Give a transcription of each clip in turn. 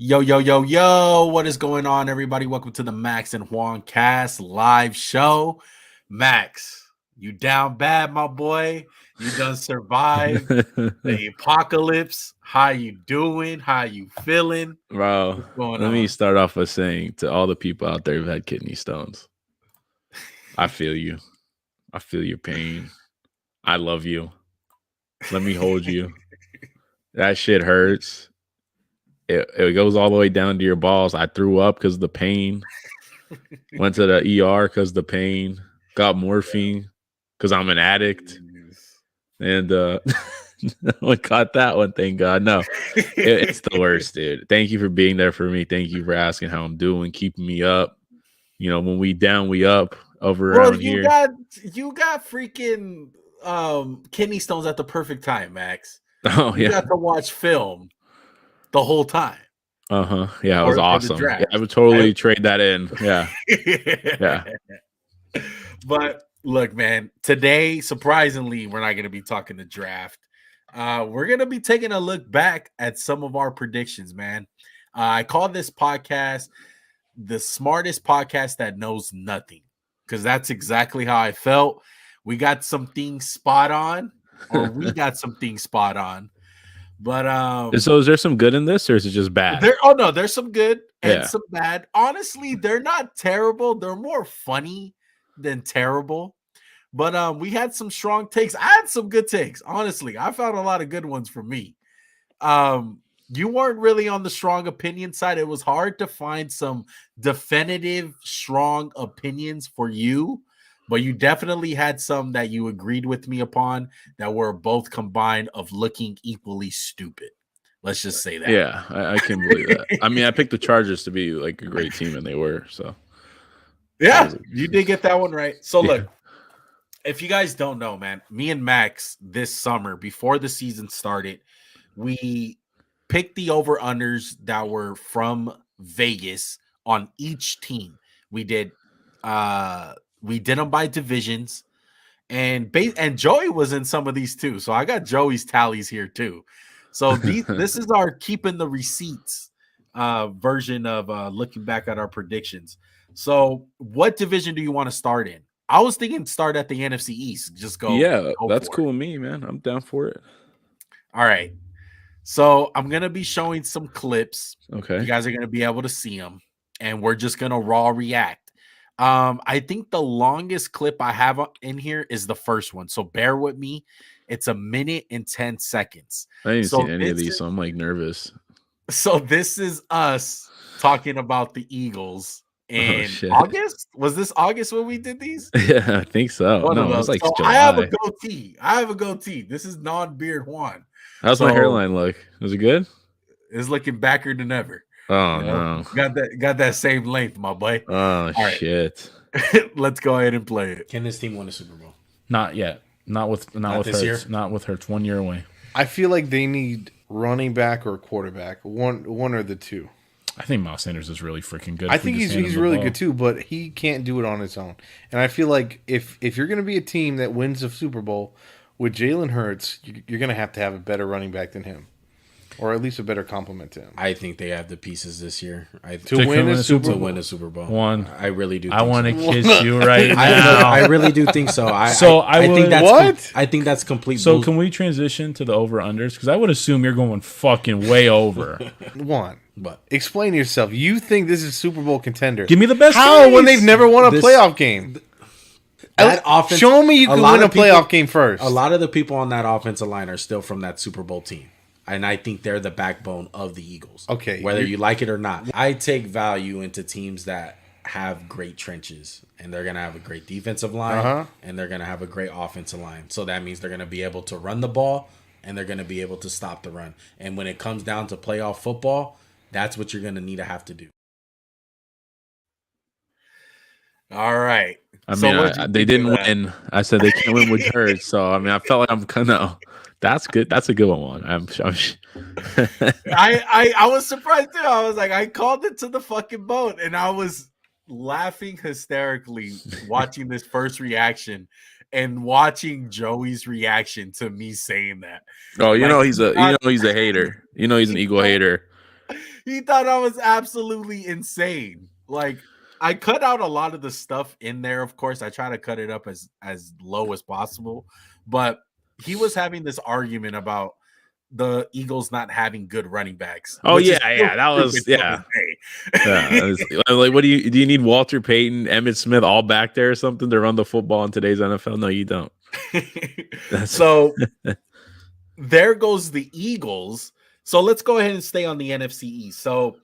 Yo, yo, yo, yo, what is going on, everybody? Welcome to the Max and Juan Cast live show. Max, you down bad, my boy. You done survived the apocalypse. How you doing? How you feeling? Bro, What's going let me on? start off by saying to all the people out there who've had kidney stones, I feel you. I feel your pain. I love you. Let me hold you. That shit hurts. It goes all the way down to your balls. I threw up because of the pain. Went to the ER because of the pain. Got morphine because I'm an addict. And no one caught that one, thank God. No, it's the worst, dude. Thank you for being there for me. Thank you for asking how I'm doing, keeping me up. You know, when we down, we up over Well, around you here. got you got freaking kidney stones at the perfect time, Max. Oh You yeah. got to watch film the whole time Yeah, it was for the awesome. Yeah, I draft. would totally trade that in. Yeah. Yeah. But look, man, today, surprisingly, we're not going to be talking the draft. We're going to be taking a look back at some of our predictions, man. I call this podcast the smartest podcast that knows nothing because that's exactly how I felt. We got some things spot on, or we got some things spot on. But So is there some good in this or is it just bad? there's some good and Yeah. some bad. Honestly, they're not terrible. They're more funny than terrible. But we had some strong takes. I had some good takes. Honestly, I found a lot of good ones for me. You weren't really on the strong opinion side. It was hard to find some definitive strong opinions for you, but you definitely had some that you agreed with me upon that were both combined of looking equally stupid. Let's just say that. Yeah, I can believe that. I mean, I picked the Chargers to be like a great team, and they were. So Yeah, you did get that one right. So Yeah. look, if you guys don't know, man, me and Max this summer before the season started, we picked the over unders that were from Vegas on each team. We did them by divisions, and Joey was in some of these too. So I got Joey's tallies here too. So this is our keeping the receipts version of looking back at our predictions. So what division do you want to start in? I was thinking start at the NFC East. Just go That's for cool it. with me, man. I'm down for it. All right. So I'm gonna be showing some clips. Okay. You guys are gonna be able to see them, and we're just gonna raw react. I think the longest clip I have in here is the first one, so bear with me. It's 1 minute and 10 seconds. I ain't So seen any of these, so I'm like nervous. So this is us talking about the Eagles Oh in shit. August. Was this August when we did these? Yeah, I think so. One of No, it was those. like So I have a July. goatee. This is non-beard Juan. How's my So hairline look? Was it good? it's looking backer than ever. Oh You know? no. Got that same length, my boy. Oh All right. shit. Let's go ahead and play it. Can this team win a Super Bowl? Not yet. Not with this Hurts. year? Not with Hurts. 1 year away. I feel like they need running back or quarterback. One or the two. I think Miles Sanders is really freaking good. I if we think just hand he's him the really ball. good too, but he can't do it on his own. And I feel like if you're going to be a team that wins the Super Bowl with Jalen Hurts, you're going to have a better running back than him, or at least a better complement to him. I think they have the pieces this year To win a Super Bowl. win a Super Bowl. One. I really do. I think want to so. kiss you right now. I really do think so. I would- think that's What? I think that's complete. So bull- can we transition to the over unders? Because I would assume you're going fucking way over. One. But Explain yourself. You think this is Super Bowl contender? Give me the best. How when case. they've never won a This- playoff game? that offense. Show me you a can lot win a of people- playoff game first. A lot of the people on that offensive line are still from that Super Bowl team. And I think they're the backbone of the Eagles. Okay, Whether you like it or not. I take value into teams that have great trenches. And they're going to have a great defensive line. And they're going to have a great offensive line. So that means they're going to be able to run the ball. And they're going to be able to stop the run. And when it comes down to playoff football, that's what you're going to have to do. All right. I So mean, what'd you they think didn't of that? win. I said they can't win with Hurts. So I mean, I felt like I'm kind of. That's good. That's a good one. I'm I was surprised too. I was like, I called it to the fucking boat, and I was laughing hysterically watching this first reaction and watching Joey's reaction to me saying that. Oh, Like, he's a hater. He's an Eagle hater. He thought I was absolutely insane. Like, I cut out a lot of the stuff in there. Of course, I try to cut it up as low as possible. But he was having this argument about the Eagles not having good running backs. Oh which is yeah, that was stupid to Yeah, say. like, what do you need? Walter Payton, Emmitt Smith, all back there or something to run the football in today's NFL? No, you don't. So there goes the Eagles. So let's go ahead and stay on the NFC East. So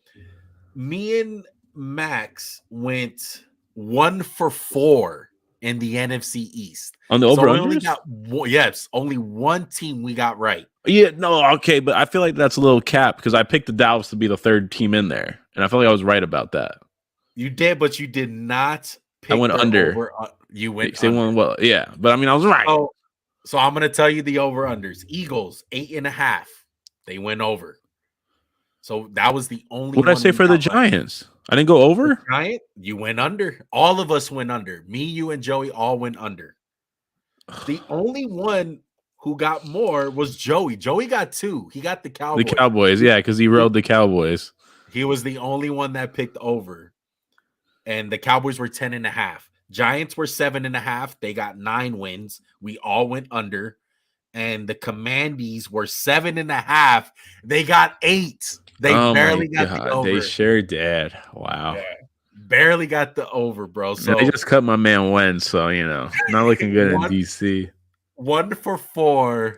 me and Max went 1 for 4 in the NFC East. On the So over we only unders? got only one team we got right. Yeah, no, okay, but I feel like that's a little cap because I picked the Dallas to be the third team in there, and I feel like I was right about that. You did, but you did not pick I went their under. over. You went They under. won well, yeah, but I mean, I was right. So I'm gonna tell you the over unders. Eagles 8.5. They went over. So that was the only. What did I say for the Giants? I didn't go over. The Giant, you went under. All of us went under. Me, you, and Joey all went under. The only one who got more was Joey. Joey got 2. He got the Cowboys. The Cowboys, yeah, because he rode the Cowboys. He was the only one that picked over. And the Cowboys were 10.5. Giants were 7.5. They got 9 wins. We all went under. And the Commandees were 7.5. They got 8. They barely got the over. They sure did. Wow. Yeah, barely got the over, bro. So they just cut my man Wentz, so not looking good in DC. 1 for 4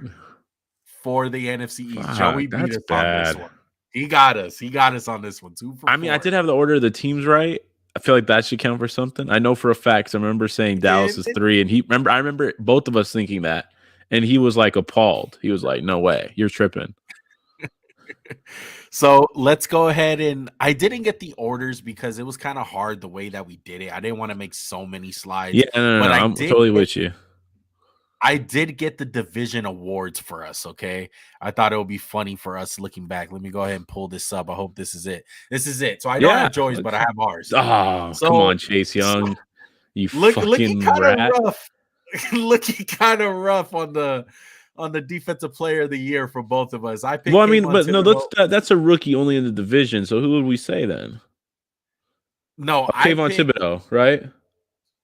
for the NFC East. Fuck, Joey beat us on this one. He got us. He got us on this one. 2 for 4. I mean, I did have the order of the teams right. I feel like that should count for something. I know for a fact. 'Cause I remember saying Dallas is 3, and I remember both of us thinking that, and he was like appalled. He was like, "No way, you're tripping." So let's go ahead, and I didn't get the orders because it was kind of hard the way that we did it. I didn't want to make so many slides. Yeah, no, I'm totally with you. I did get the division awards for us. Okay, I thought it would be funny for us looking back. Let me go ahead and pull this up. I hope this is it. This is it. So I don't have Joey's, but I have ours. Oh, come on, Chase Young, you fucking rat. Looking kind of rough on the defensive player of the year for both of us. I picked. Well, I mean, but no, that's a rookie only in the division. So who would we say then? No, Kayvon Thibodeau, right?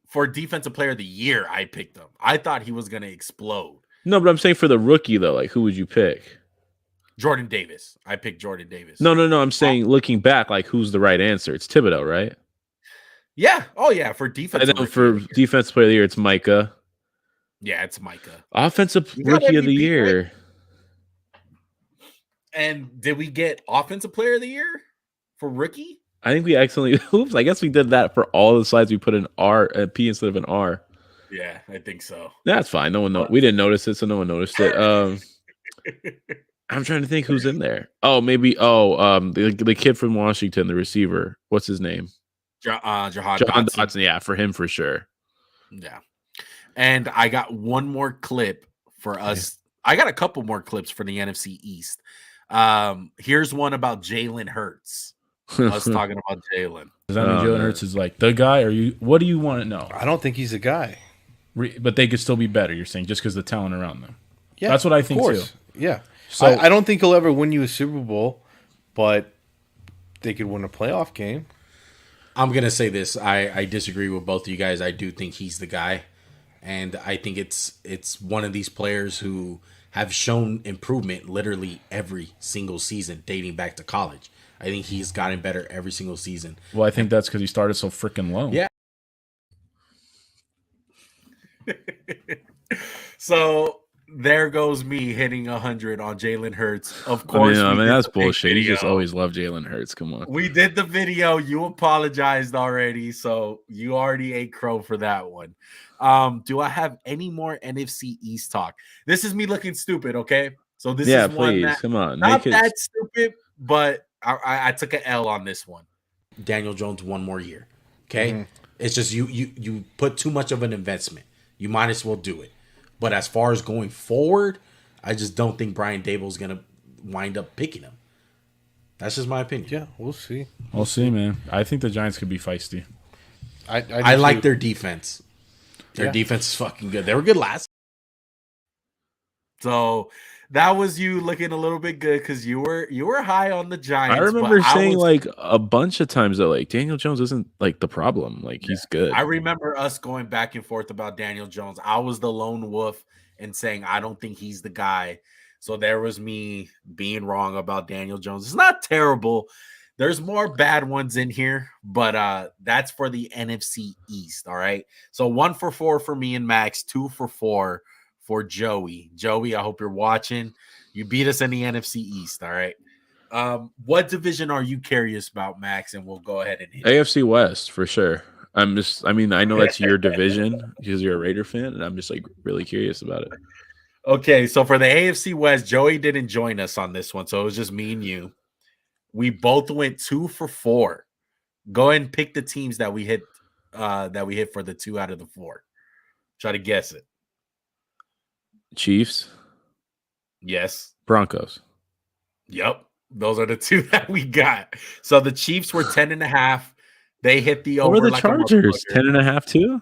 For defensive player of the year, I picked him. I thought he was going to explode. No, but I'm saying for the rookie though, like who would you pick? Jordan Davis. I picked Jordan Davis. No. I'm saying looking back, like who's the right answer? It's Thibodeau, right? Yeah. Oh yeah. For defensive. And then for defensive player of the year, it's Micah. Yeah, it's Micah. Offensive rookie of the year. Right? And did we get offensive player of the year for rookie? I think we accidentally. Oops! I guess we did that for all the slides. We put an R, a P instead of an R. Yeah, I think so. That's fine. No one we didn't notice it, so no one noticed it. I'm trying to think who's in there. Oh, maybe. The kid from Washington, the receiver. What's his name? Jahan Dotson. Yeah, for him for sure. Yeah. And I got one more clip for us. I got a couple more clips for the NFC East. Here's one about Jalen Hurts. Us talking about Jalen. Does that mean Jalen Hurts is like the guy, or you? What do you want to know? I don't think he's a guy. But they could still be better. You're saying just because the talent around them. Yeah, that's what I think too. Yeah. So I don't think he'll ever win you a Super Bowl, but they could win a playoff game. I'm gonna say this. I disagree with both of you guys. I do think he's the guy, and I think it's one of these players who have shown improvement literally every single season dating back to college. I think he's gotten better every single season. Well, I think that's because he started so freaking low. Yeah. So there goes me hitting 100 on Jalen Hurts. Of course, I mean that's bullshit. You just always love Jalen Hurts. Come on. We did the video. You apologized already, so you already ate crow for that one. Do I have any more NFC East talk? This is me looking stupid. Okay, so this is one please that, come on, not that stupid, but I took an L on this one. Daniel Jones one more year. Okay, It's just you put too much of an investment. You might as well do it. But as far as going forward, I just don't think Brian Dable's going to wind up picking him. That's just my opinion. Yeah, we'll see. We'll see, man. I think the Giants could be feisty. I like their defense. Their defense is fucking good. They were good last. So that was you looking a little bit good because you were high on the Giants. I remember but saying was, like a bunch of times that like Daniel Jones isn't like the problem. Like he's good. I remember us going back and forth about Daniel Jones. I was the lone wolf and saying I don't think he's the guy. So there was me being wrong about Daniel Jones. It's not terrible. There's more bad ones in here, but that's for the NFC East. All right. So 1 for 4 for me and Max, 2 for 4 for Joey. Joey, I hope you're watching. You beat us in the NFC East. All right. What division are you curious about, Max? And we'll go ahead and hit AFC West for sure. I mean, I know that's your division because you're a Raider fan, and I'm just like really curious about it. Okay, so for the AFC West, Joey didn't join us on this one, so it was just me and you. We both went 2 for 4. Go ahead and pick the teams that we hit for the 2 out of the 4. Try to guess it. Chiefs, Yes. Broncos. Yep. Those are the 2 that we got. So the Chiefs were 10.5. They hit the over. What were the like Chargers? 10.5 too?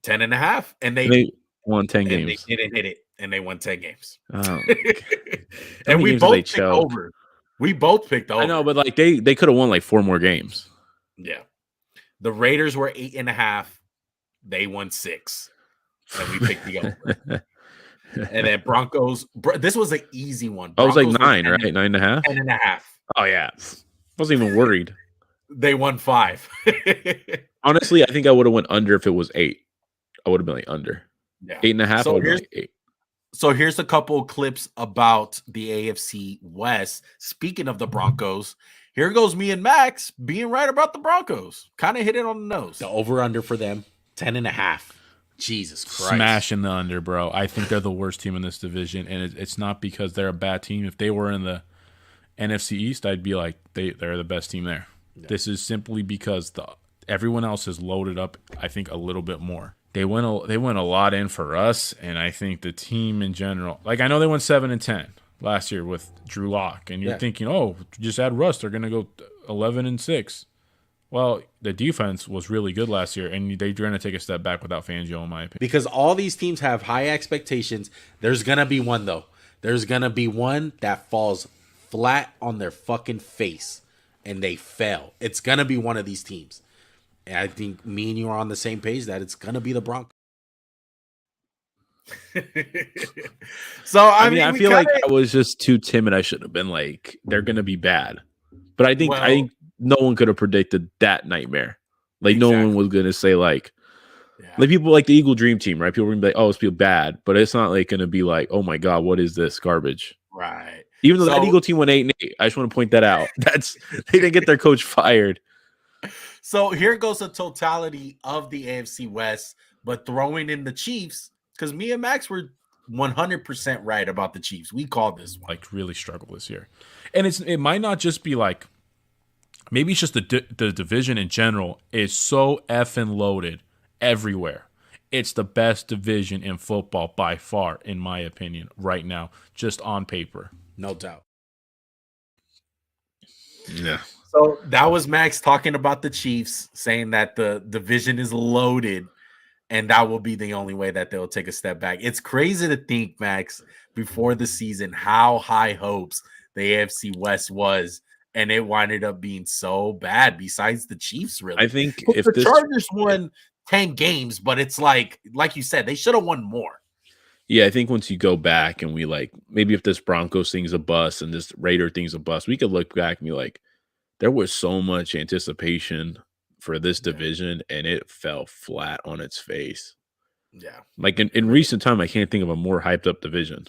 10.5. And they won 10 and games. They didn't hit it, and they won 10 games. Oh, and we both picked over. We both picked over. I know, but like they could have won like 4 more games. Yeah. The Raiders were 8.5. They won 6. And we picked the over. And then Broncos. This was an easy one. I was like Broncos 9, 10, right? 9.5? 10.5. Oh, yeah. Wasn't even worried. They won 5. Honestly, I think I would have went under if it was 8. I would have been like under. Yeah. 8.5, So I would have been like 8. So here's a couple of clips about the AFC West. Speaking of the Broncos, here goes me and Max being right about the Broncos. Kind of hit it on the nose. The over-under for them, 10.5. Jesus Christ. Smashing the under, bro. I think they're the worst team in this division, and it's not because they're a bad team. If they were in the NFC East, I'd be like, they're the best team there. Yeah. This is simply because everyone else has loaded up, I think, a little bit more. They went a lot in for us, and I think the team in general, like I know they went 7-10 last year with Drew Lock, and you're thinking, oh, just add Russ, they're gonna go 11-6. Well, the defense was really good last year, and they're going to take a step back without Fangio, in my opinion. Because all these teams have high expectations. There's going to be one, though. There's going to be one that falls flat on their fucking face, and they fail. It's going to be one of these teams. And I think me and you are on the same page that it's going to be the Broncos. So, I mean, I feel like I was just too timid. I should have been like, they're going to be bad. But I think no one could have predicted that nightmare. Like no one was gonna say like people like the Eagle Dream Team, right? People were gonna be like, "Oh, it's feel bad," but it's not like gonna be like, "Oh my god, what is this garbage?" Right. Even though that Eagle team went 8-8, I just want to point that out. They didn't get their coach fired. So here goes the totality of the AFC West, but throwing in the Chiefs because me and Max were 100% right about the Chiefs. We called this one. Like really struggle this year, and it might not just be like. Maybe it's just the division in general is so effing loaded everywhere. It's the best division in football by far, in my opinion, right now, just on paper. No doubt. Yeah. So that was Max talking about the Chiefs, saying that the division is loaded, and that will be the only way that they'll take a step back. It's crazy to think, Max, before the season, how high hopes the AFC West was. And it winded up being so bad. Besides the Chiefs, really, I think if the Chargers won 10 games, but it's like you said, they should have won more. Yeah, I think once you go back and we like maybe if this Broncos thing's a bust and this Raider thing's a bust, we could look back and be like, there was so much anticipation for this division, and it fell flat on its face. Yeah, like in recent time, I can't think of a more hyped up division.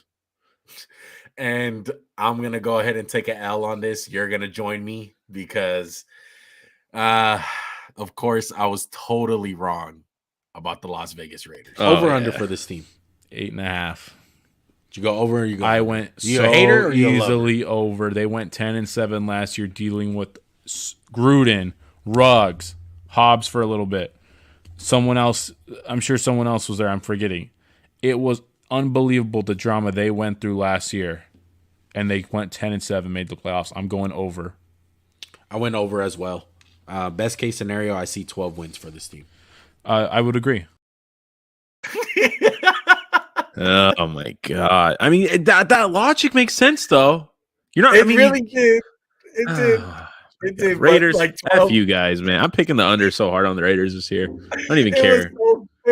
And I'm going to go ahead and take an L on this. You're going to join me because, of course, I was totally wrong about the Las Vegas Raiders. Over-under for this team. 8.5. Did you go over or you go I over? went you so a hater or easily over. They went 10-7 last year dealing with Gruden, Ruggs, Hobbs for a little bit. Someone else, I'm sure someone else was there. I'm forgetting. It was unbelievable the drama they went through last year. And they went 10-7, made the playoffs. I'm going over. I went over as well. Best case scenario, I see 12 wins for this team. I would agree. Oh my god! I mean, that logic makes sense though. You're not. It I mean, really did. It did. Ah, It did. But Raiders. like F 12, you guys, man. I'm picking the under so hard on the Raiders this year. I don't even it care.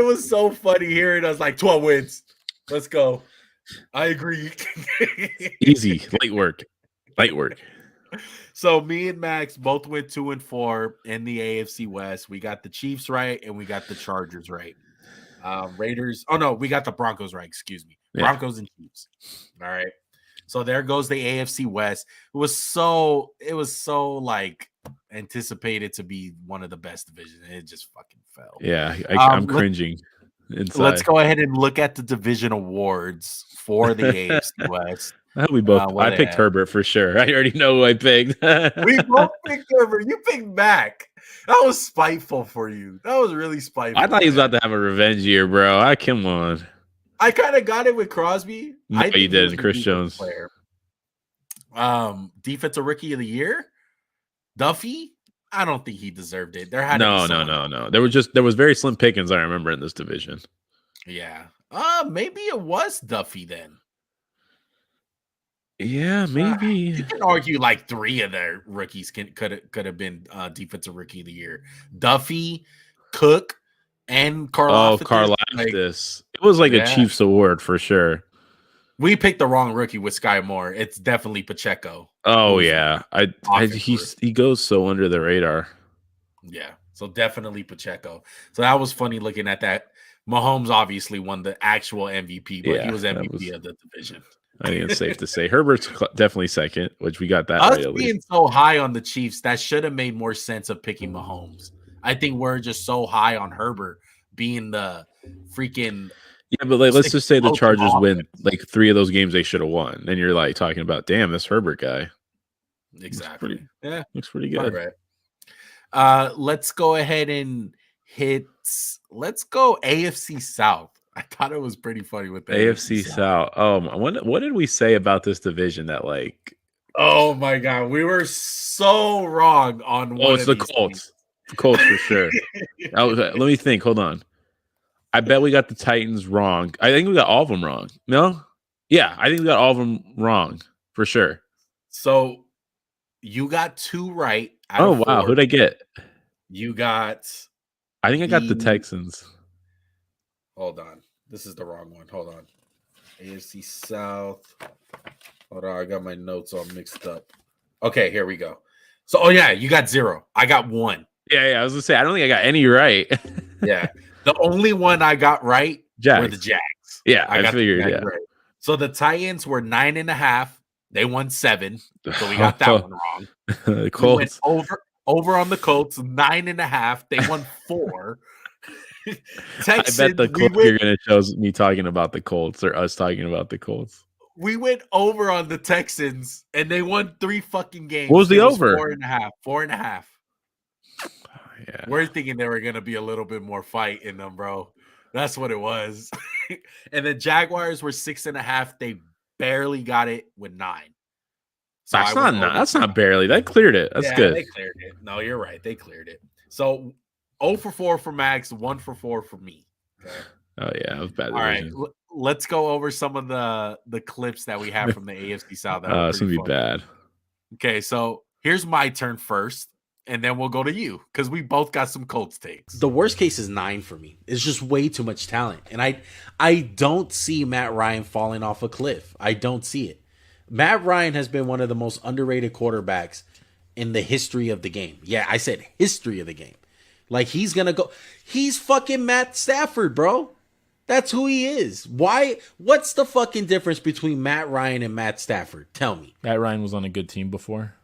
was so funny hearing us like 12 wins. Let's go. I agree. Easy, light work, light work. So me and Max both went 2-4 in the AFC West. We got the Chiefs right and we got the Chargers right. Raiders. Oh no, we got the Broncos right. Excuse me. Yeah. Broncos and Chiefs. All right. So there goes the AFC West. It was so like anticipated to be one of the best divisions, and it just fucking fell. Yeah, I'm cringing. Inside. Let's go ahead and look at the division awards for the AFC West. We both. I picked Herbert for sure. I already know who I picked. We both picked Herbert. You picked Mac. That was spiteful for you. That was really spiteful. I thought he was about to have a revenge year, bro. Come on. I kind of got it with Crosby. No, you didn't. Chris Jones. Player. Defensive Rookie of the Year, Duffy. I don't think he deserved it. There had no. There was very slim pickings. I remember in this division. Yeah. Maybe it was Duffy then. Yeah, maybe. You can argue like 3 of their rookies could have been Defensive Rookie of the Year. Duffy, Cook, and Karlaftis. Oh, Karlaftis. It was like a Chiefs award for sure. We picked the wrong rookie with Sky Moore. It's definitely Pacheco. Oh yeah, he goes so under the radar. Yeah, so definitely Pacheco. So that was funny looking at that. Mahomes obviously won the actual MVP, but he was MVP of the division. I think it's safe to say Herbert's definitely second, which we got that Us right at being least. so high on the Chiefs, that should have made more sense of picking Mahomes. I think we're just so high on Herbert being the freaking. Yeah, but like, let's just say the Chargers win like 3 of those games they should have won. Then you're like talking about, damn, this Herbert guy. Exactly. Looks pretty good. All right. Let's go ahead and let's go AFC South. I thought it was pretty funny with the AFC South. Oh, what did we say about this division that like? Oh my god, we were so wrong on one. Oh, it's the Colts. The Colts for sure. Let me think. Hold on. I bet we got the Titans wrong. I think we got all of them wrong. No? Yeah, I think we got all of them wrong for sure. So you got 2 right. Oh, wow. Who'd I get? You got. I think I got the Texans. Hold on. This is the wrong one. Hold on. AFC South. Hold on. I got my notes all mixed up. Okay, here we go. So, oh, yeah, you got 0. I got 1. Yeah. I was going to say, I don't think I got any right. Yeah. The only one I got right were the Jags. Yeah, I figured. Yeah. Right. So the Titans were 9.5. They won 7. So we got that one wrong. The Colts. We went over on the Colts, 9.5. They won 4. Texans, I bet the clip you're going to show me talking about the Colts or us talking about the Colts. We went over on the Texans, and they won 3 fucking games. What was the over? 4.5. 4.5. Yeah. We're thinking there were going to be a little bit more fight in them, bro. That's what it was. And the Jaguars were 6.5. They barely got it with 9. So that's not barely. That cleared it. That's good. They cleared it. No, you're right. They cleared it. So 0 for 4 for Max, 1 for 4 for me. Okay. Oh yeah, that was bad. All right, let's go over some of the clips that we have from the AFC South. It's gonna be bad. Okay, so here's my turn first, and then we'll go to you because we both got some Colts takes. The worst case is 9 for me. It's just way too much talent, and I don't see Matt Ryan falling off a cliff. I don't see it. Matt Ryan has been one of the most underrated quarterbacks in the history of the game. Yeah, I said history of the game. Like, he's going to go. He's fucking Matt Stafford, bro. That's who he is. Why? What's the fucking difference between Matt Ryan and Matt Stafford? Tell me. Matt Ryan was on a good team before.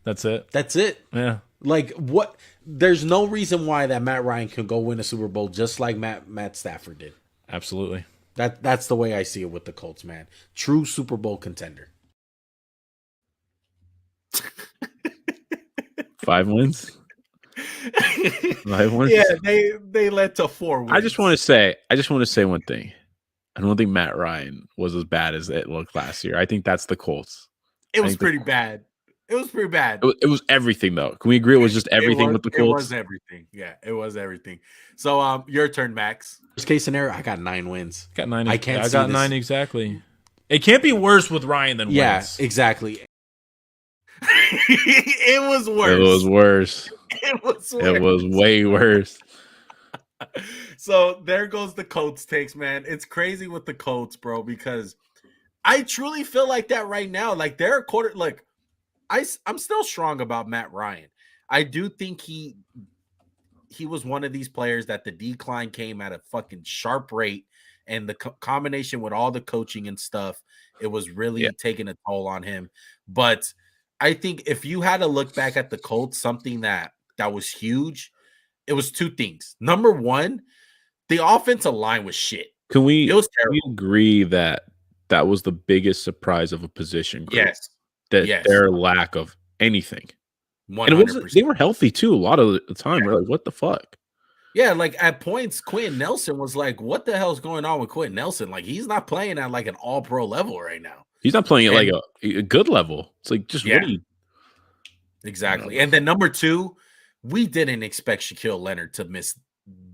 That's it. That's it. Yeah. Like, what? There's no reason why that Matt Ryan can go win a Super Bowl just like Matt Stafford did. Absolutely. That's the way I see it with the Colts, man. True Super Bowl contender. 5 wins. 5 wins. Yeah, they led to 4 wins. I just want to say one thing. I don't think Matt Ryan was as bad as it looked last year. I think that's the Colts. It was pretty bad. It was pretty bad. It was everything, though. Can we agree it was just everything with the Colts? It was everything. Yeah, it was everything. So, your turn, Max. Worst case scenario, I got 9 wins. Got 9. I can't I see got this. 9 exactly. It can't be worse with Ryan than Yeah, Wentz. exactly. It was worse. It was worse. It was worse. It was way worse. So there goes the Colts takes, man. It's crazy with the Colts, bro, because I truly feel like that right now. Like they're a quarter. Like I'm still strong about Matt Ryan. I do think he was one of these players that the decline came at a fucking sharp rate, and the combination with all the coaching and stuff, it was really taking a toll on him. But I think if you had to look back at the Colts, something that was huge, it was 2 things. Number one, the offensive line was shit. Can we It was terrible. agree that was the biggest surprise of a position group? Yes. Their lack of anything. 100%. And it wasn't, they were healthy too a lot of the time. We're like, what the fuck? Yeah, like at points, Quentin Nelson was like, what the hell's going on with Quentin Nelson? Like, he's not playing at like an all-pro level right now. He's not playing at like a good level. It's like, just what do you... Exactly. And then number 2, we didn't expect Shaquille Leonard to miss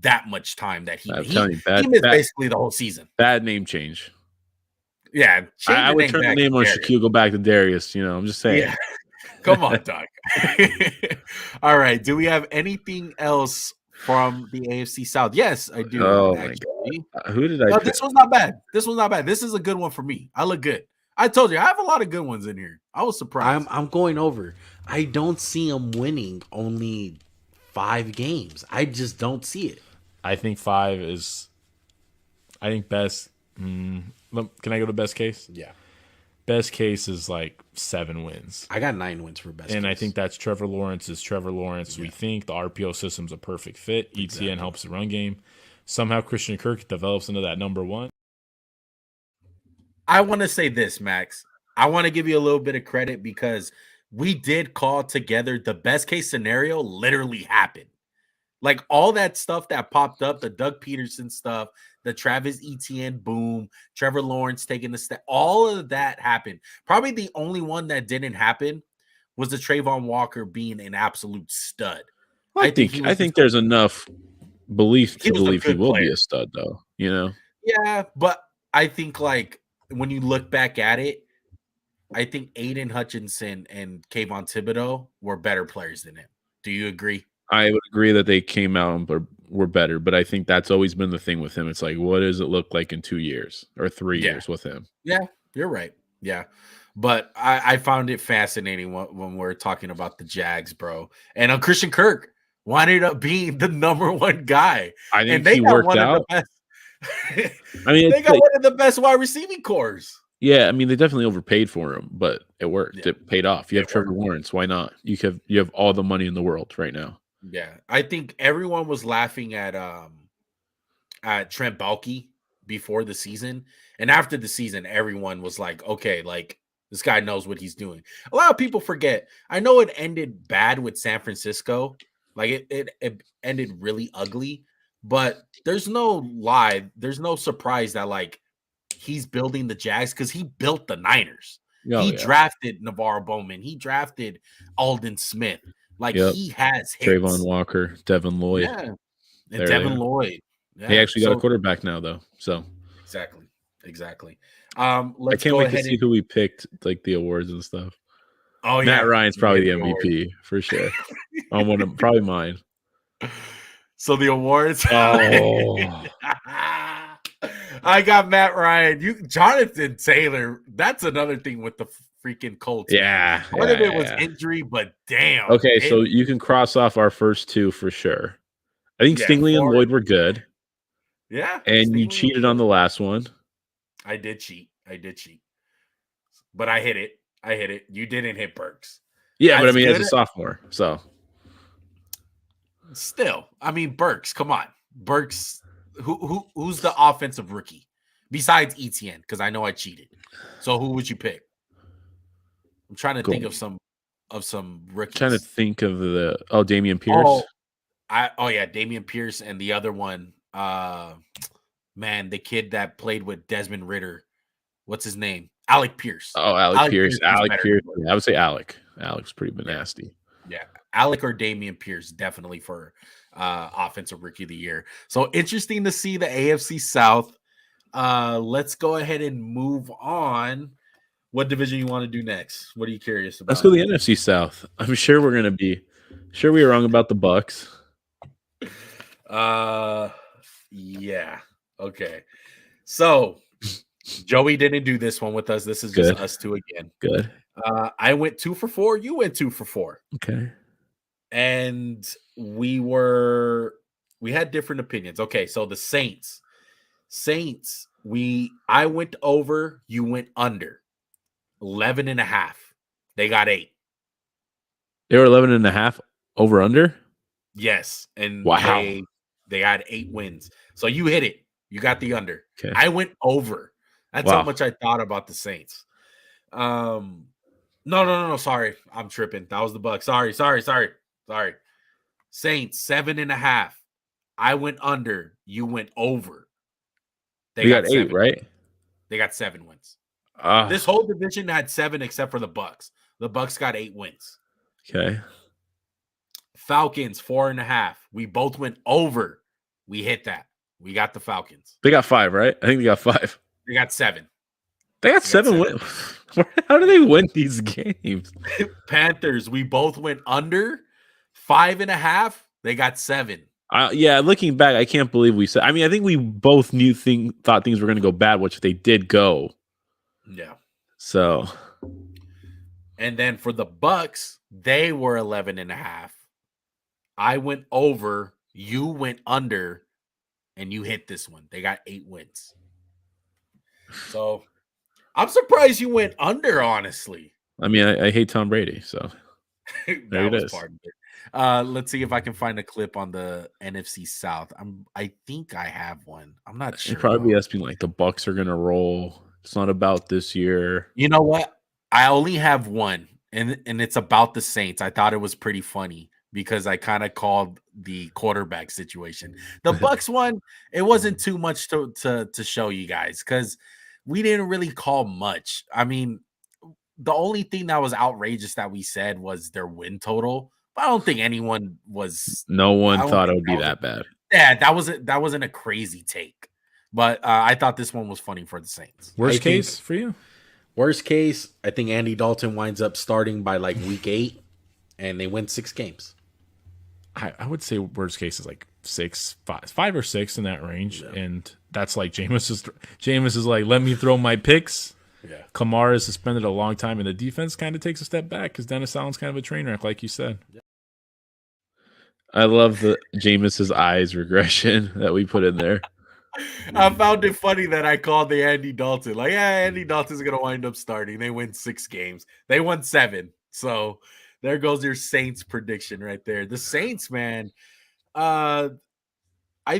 that much time that he missed basically the whole season. Bad name change. Yeah. I would turn the name on Shaquille, go back to Darius. I'm just saying. Yeah. Come on, Doc. All right. Do we have anything else from the AFC South? Yes, I do. Oh, my God. Who did I pick? This was not bad. This is a good one for me. I look good. I told you, I have a lot of good ones in here. I was surprised. I'm going over. I don't see him winning only 5 games. I just don't see it. I think 5 is. I think best. Can I go to best case? Yeah. Best case is like 7 wins. I got 9 wins for best and case. I think that's Trevor Lawrence is Trevor Lawrence. Yeah. We think the RPO system's a perfect fit. ETN helps the run game. Somehow Christian Kirk develops into that number 1. I want to say this, Max. I want to give you a little bit of credit because we did call together the best case scenario literally happened. Like all that stuff that popped up, the Doug Peterson stuff, the Travis Etienne boom, Trevor Lawrence taking the step, all of that happened. Probably the only one that didn't happen was the Trayvon Walker being an absolute stud. I think there's enough belief to believe he will be a stud, though. Yeah, but I think like when you look back at it, I think Aiden Hutchinson and Kayvon Thibodeau were better players than him. Do you agree? I would agree that they came out and were better, but I think that's always been the thing with him. It's like, what does it look like in 2 years or 3 years with him? Yeah, you're right. Yeah. But I found it fascinating when we're talking about the Jags, bro. And Christian Kirk ended up being the number 1 guy. I think he worked out. I mean, they got one of the best wide receiving cores. Yeah, I mean, they definitely overpaid for him, but it worked. Yeah. It paid off. You have Trevor Lawrence. Why not? You have all the money in the world right now. Yeah, I think everyone was laughing at Trent Baalke before the season, and after the season, everyone was like, "Okay, like this guy knows what he's doing." A lot of people forget. I know it ended bad with San Francisco, like it ended really ugly, but there's no lie, there's no surprise that like he's building the Jags because he built the Niners. He drafted Navarro Bowman. He drafted Aldon Smith. Like he has hits. Trayvon Walker, Devin Lloyd. Yeah. And Devin Lloyd. Yeah. He actually got a quarterback now, though. So exactly. I can't wait to see who we picked, like the awards and stuff. Oh, yeah. Matt Ryan's probably the MVP for sure. Probably mine. So the awards. Oh. I got Matt Ryan. Jonathan Taylor. That's another thing with the freaking Colts. Yeah. What if it was injury, but damn. Okay, so you can cross off our first 2 for sure. I think Stingley and Lloyd were good. Yeah. And you cheated on the last one. I did cheat. But I hit it. You didn't hit Burks. Yeah, but I mean, as a sophomore, so. Still, I mean, Burks, come on. Burks, who's the offensive rookie? Besides Etienne, because I know I cheated. So who would you pick? I'm trying to think of some rookies. Trying to think of Damian Pierce. Damian Pierce, and the other one, the kid that played with Desmond Ridder. What's his name? Alec Pierce. Oh, Alec Pierce. is Alec better Pierce. than Yeah, I would say Alec. Alec's pretty nasty. Yeah, Alec or Damian Pierce definitely for offensive rookie of the year. So interesting to see the AFC South. Let's go ahead and move on. What division you want to do next? What are you curious about? Let's go to the NFC South. I'm sure we're gonna be sure we were wrong about the Bucks. Yeah. Okay. So Joey didn't do this one with us. This is just Good. us two again. Good. I went 2 for 4. You went 2 for 4. Okay. And we had different opinions. Okay, so the Saints, I went over, you went under 11.5. They got 8. They were 11.5 over under. Yes, and Wow. they had 8 wins. So you hit it. You got the under. Okay. I went over. That's Wow. how much I thought about the Saints. No. Sorry, I'm tripping. That was the Bucks. Sorry. Saints 7.5. I went under. You went over. They got 8, 7. right? They got 7 wins. Ah, This whole division had 7 except for the Bucks. The Bucks got 8 wins. okay. Falcons 4.5. We both went over. We hit that. We got the Falcons. They got 5, right? I think they got 5. They got 7. They got 7 wins. How do they win these games? Panthers, we both went under 5.5. They got 7. Yeah, looking back, I can't believe we said. I mean, I think we both thought things were going to go bad, which they did go. Yeah. So, And then for the Bucks, they were 11.5. I went over, you went under, and you hit this one. They got 8 wins. So I'm surprised you went under, honestly. I mean, I hate Tom Brady, so That there it was is. part of it. Let's see if I can find a clip on the NFC South. I think I have one. I'm not sure. It'd probably be us being like the Bucks are going to roll. It's not about this year. You know what? I only have one, and it's about the Saints. I thought it was pretty funny because I kind of called the quarterback situation. The Bucks one, it wasn't too much to show you guys because we didn't really call much. I mean, the only thing that was outrageous that we said was their win total. But I don't think anyone was. No one I don't thought it think would be that bad. Yeah, that wasn't a crazy take. But I thought this one was funny for the Saints. Worst case for you? Worst case, I think Andy Dalton winds up starting by like week 8, and they win 6 games. I would say worst case is like 5 or 6 in that range, and that's like Jameis is like, let me throw my picks. Yeah. Kamara is suspended a long time, and the defense kind of takes a step back because Dennis Allen's kind of a train wreck, like you said. I love the Jameis's eyes regression that we put in there. I found it funny that I called the Andy Dalton. Like, yeah, Andy Dalton's going to wind up starting. They win 6 games. They won 7. So there goes your Saints prediction right there. The Saints, man, I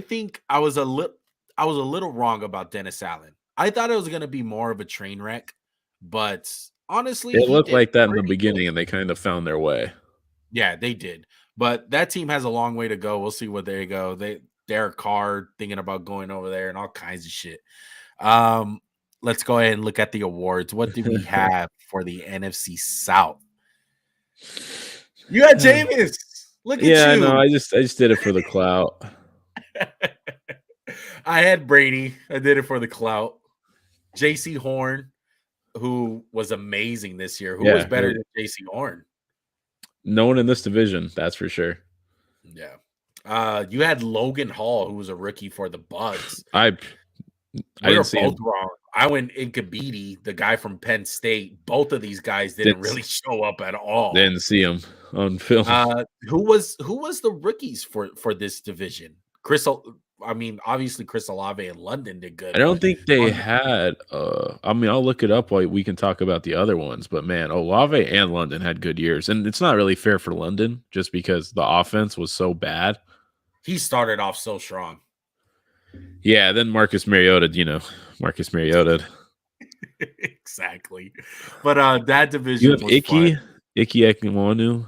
think I was a little wrong about Dennis Allen. I thought it was going to be more of a train wreck, but honestly, It looked did like that in the pretty beginning, good. and they kind of found their way. Yeah, they did. But that team has a long way to go. We'll see where they go. Derek Carr thinking about going over there and all kinds of shit. Let's go ahead and look at the awards. What do we have for the NFC South? You had Jameis. Look at Yeah, you. no, I just did it for the clout. I had Brady. I did it for the clout. JC Horn, who was amazing this year. Who was better than JC Horn? No one in this division, that's for sure. Yeah. You had Logan Hall, who was a rookie for the Bucks. I We didn't were see both him. wrong. I went Nkabidi, the guy from Penn State. Both of these guys didn't really show up at all. Didn't see him on film. Who was the rookies for this division? Obviously Chris Olave and London did good. I don't think they had. I mean, I'll look it up while we can talk about the other ones. But man, Olave and London had good years, and it's not really fair for London just because the offense was so bad. He started off so strong. Yeah, then Marcus Mariota. Exactly. But that division You have was Icky fun. Ekwonu.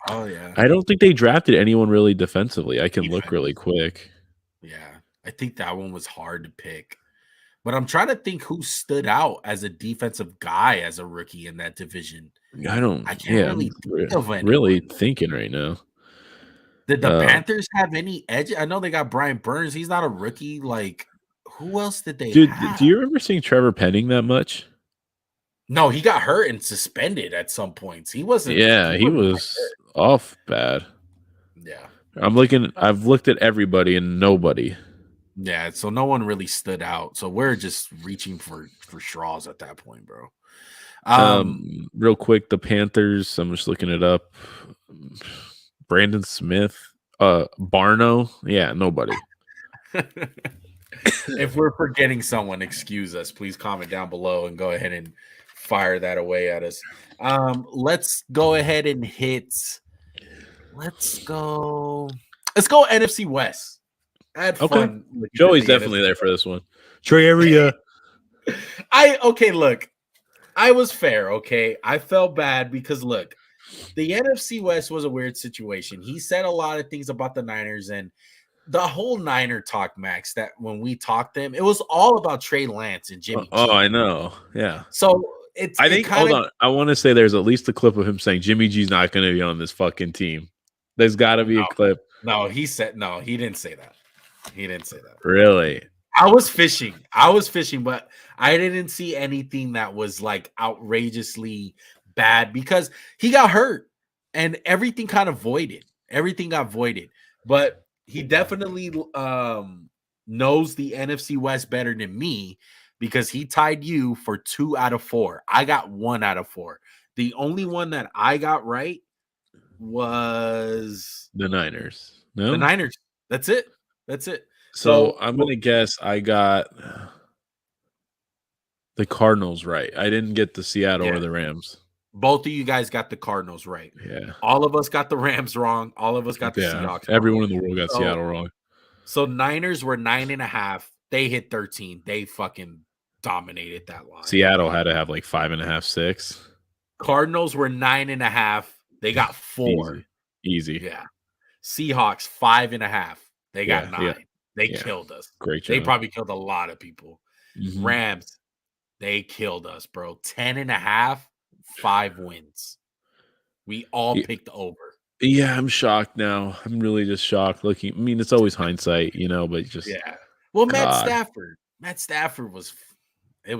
Oh yeah. I don't think they drafted anyone really defensively. I can look really quick. Yeah. I think that one was hard to pick. But I'm trying to think who stood out as a defensive guy as a rookie in that division. I don't. I can't really think of anyone. Really thinking right now. Did the Panthers have any edge? I know they got Brian Burns. He's not a rookie. Like, who else did they have? Do you remember seeing Trevor Penning that much? No, he got hurt and suspended at some points. He wasn't. Yeah, he was off bad. Yeah. I've looked at everybody and nobody. Yeah, so no one really stood out. So we're just reaching for straws at that point, bro. Real quick, the Panthers, I'm just looking it up. Brandon Smith, Barno, yeah, nobody. If we're forgetting someone, excuse us. Please comment down below and go ahead and fire that away at us. Let's go ahead and hit. Let's go NFC West. I had fun. Joey's definitely there for this one. Trey Area. Look, I was fair, okay? I felt bad because, look, the NFC West was a weird situation. He said a lot of things about the Niners and the whole Niner talk, Max, that when we talked to him, it was all about Trey Lance and Jimmy G. I know. Yeah. So hold on. I want to say there's at least a clip of him saying Jimmy G's not going to be on this fucking team. There's got to be a clip. No, he didn't say that. He didn't say that. Really? I was fishing, but I didn't see anything that was like outrageously bad because he got hurt and everything kind of voided. Everything got voided, but he definitely knows the NFC West better than me because he tied you for 2 out of 4. I got 1 out of 4. The only one that I got right was the Niners. No, the Niners. That's it. So I'm going to guess I got the Cardinals right. I didn't get the Seattle or the Rams. Both of you guys got the Cardinals right. Yeah. All of us got the Rams wrong. All of us got the Seahawks wrong. Everyone in the world got Seattle wrong. So Niners were 9.5. They hit 13. They fucking dominated that line. Seattle had to have like 5.5, 6. Cardinals were 9.5. They got 4. Easy. Yeah. Seahawks 5.5. They got 9. Yeah. They killed us. Great job. They probably killed a lot of people. Mm-hmm. Rams, they killed us, bro. 10.5, 5 wins. We all picked over. Yeah, I'm shocked now. I'm really just shocked looking. I mean, it's always hindsight, but just Well, Matt Stafford was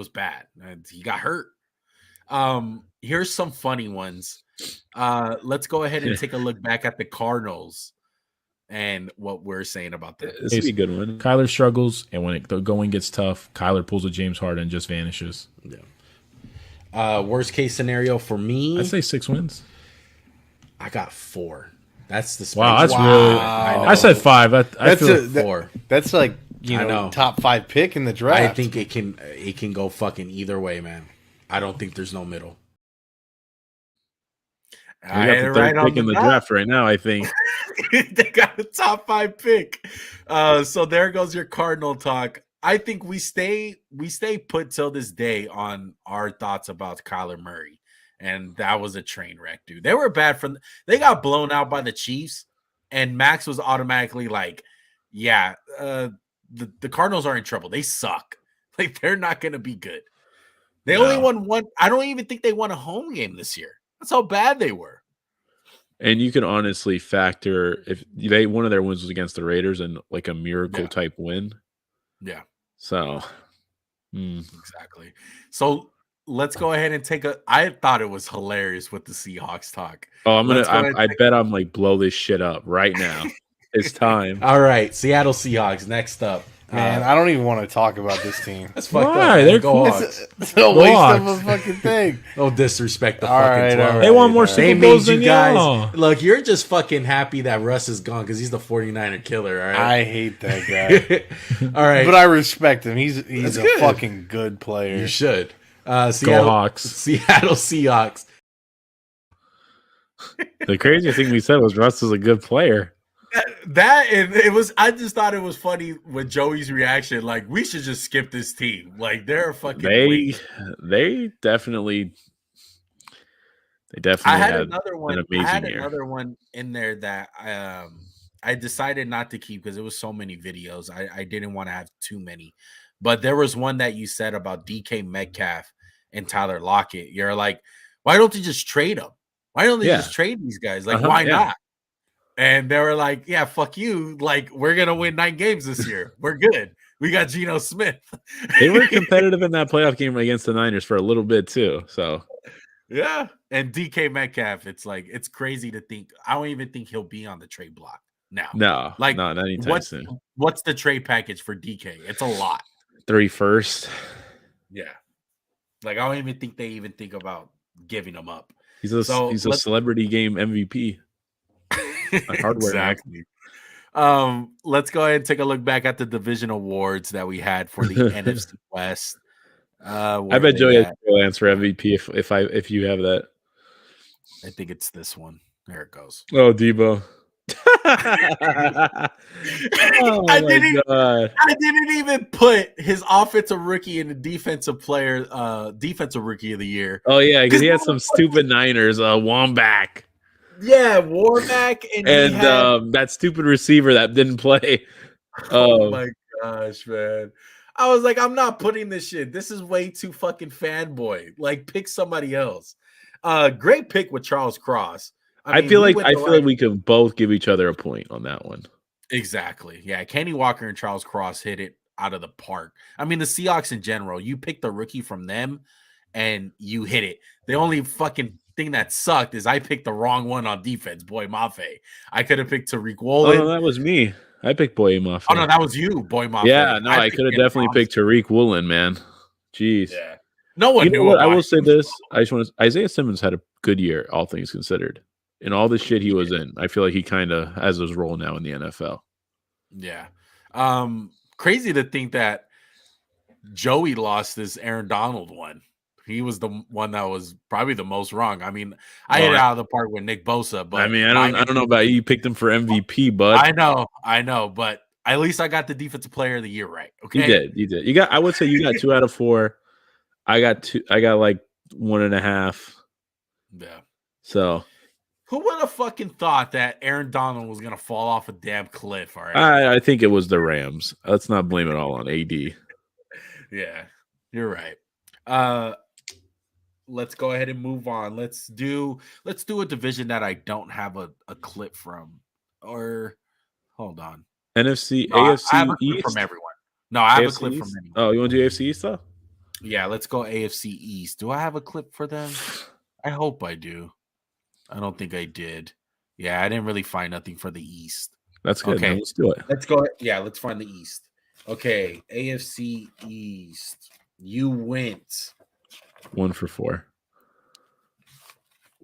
bad. He got hurt. Here's some funny ones. Let's go ahead and take a look back at the Cardinals and what we're saying about that. This is a good one. Kyler struggles, and when the going gets tough, Kyler pulls a James Harden and just vanishes. Yeah. Worst case scenario for me, I'd say 6 wins. I got 4. That's the wow. That's really. I said 5. I feel 4. That's like top 5 pick in the draft. I think it can go fucking either way, man. I don't think there's no middle. We got the third pick in the draft right now, I think. They got a top 5 pick. So there goes your Cardinal talk. I think we stay put till this day on our thoughts about Kyler Murray. And that was a train wreck, dude. They were bad they got blown out by the Chiefs, and Max was automatically like, the Cardinals are in trouble. They suck. Like, they're not gonna be good. They only won one. I don't even think they won a home game this year. That's how bad they were. And you can honestly factor if one of their wins was against the Raiders and like a miracle type win. Yeah. So exactly. So let's go ahead and I thought it was hilarious with the Seahawks talk. Oh, I bet I'm like blow this shit up right now. It's time. All right. Seattle Seahawks next up. Man, I don't even want to talk about this team. That's fucked up. They're cool. It's a waste of a fucking thing. Don't disrespect the fucking club. They won more Super Bowls than y'all. Look, you're just fucking happy that Russ is gone because he's the 49er killer, all right? I hate that guy. All right. But I respect him. He's a fucking good player. You should. Seattle Hawks. Seattle Seahawks. The crazy thing we said was Russ is a good player. I just thought it was funny with Joey's reaction. Like, we should just skip this team. Like, they're fucking. They definitely. I had another one in there that I decided not to keep because it was so many videos. I didn't want to have too many, But there was one that you said about DK Metcalf and Tyler Lockett. You're like, why don't they just trade them? Why don't they just trade these guys? Like, why not? And they were like, yeah, fuck you. Like, we're going to win 9 games this year. We're good. We got Geno Smith. They were competitive in that playoff game against the Niners for a little bit too. So, yeah. And DK Metcalf, it's like, it's crazy to think. I don't even think he'll be on the trade block now. No, like, not anytime soon. What's the trade package for DK? It's a lot. 3 first. Yeah. Like, I don't even think they even think about giving him up. He's a celebrity game MVP. Exactly. Let's go ahead and take a look back at the division awards that we had for the NFC West. I bet Joey has a answer for MVP if you have that. I think it's this one. There it goes. Oh, Debo. I didn't even put his offensive rookie and the defensive rookie of the year. Oh yeah, because he had some stupid Niners, Womback. Yeah, Warmack and that stupid receiver that didn't play. Oh my gosh, man. I was like, I'm not putting this shit. This is way too fucking fanboy. Like, pick somebody else. Great pick with Charles Cross. I feel like we could both give each other a point on that one. Exactly. Yeah, Kenny Walker and Charles Cross hit it out of the park. I mean, the Seahawks in general, you pick the rookie from them and you hit it. The only fucking thing that sucked is I picked the wrong one on defense, Boy Mafe. I could have picked Tariq Woolen. Oh, no, that was me. I picked Boy Mafe. Oh, no, that was you, Boy Mafe. Yeah, no, I could have definitely picked Tariq Woolen, man. Jeez. Yeah. No one knew. What? I will say this. Isaiah Simmons had a good year, all things considered. In all the shit he was in, I feel like he kind of has his role now in the NFL. Yeah. Crazy to think that Joey lost this Aaron Donald one. He was the one that was probably the most wrong. I mean, I hit it out of the park with Nick Bosa, but I mean, I don't know about you. You picked him for MVP, bud. I know, but at least I got the defensive player of the year right. Okay, you did. I would say you got 2 out of 4. I got 2. I got like 1.5. Yeah. So, who would have fucking thought that Aaron Donald was gonna fall off a damn cliff? All right. I think it was the Rams. Let's not blame it all on AD. Yeah, you're right. Let's go ahead and move on. Let's do a division that I don't have a clip from. Or hold on. NFC, AFC I have a clip East from everyone. No, I have AFC a clip East? from anyone. Oh, you want to do AFC East though? Yeah, let's go AFC East. Do I have a clip for them? I hope I do. I don't think I did. Yeah, I didn't really find nothing for the East. That's good. Okay, man. Let's do it. Let's go. Yeah, let's find the East. Okay, AFC East. You went 1 for 4.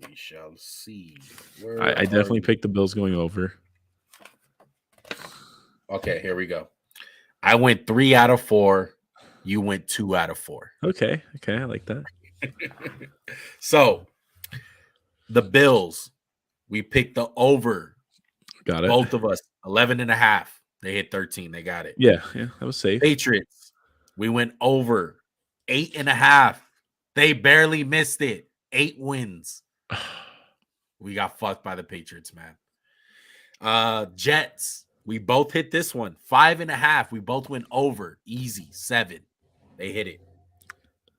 We shall see. I definitely picked the Bills going over. Okay, here we go. I went 3 out of 4. You went 2 out of 4. Okay, I like that. So, the Bills, we picked the over. Got it. Both of us, 11.5. They hit 13. They got it. Yeah, that was safe. Patriots, we went over 8.5. They barely missed it. 8 wins. We got fucked by the Patriots, man. Jets, we both hit this one. 5.5. We both went over. Easy. 7. They hit it.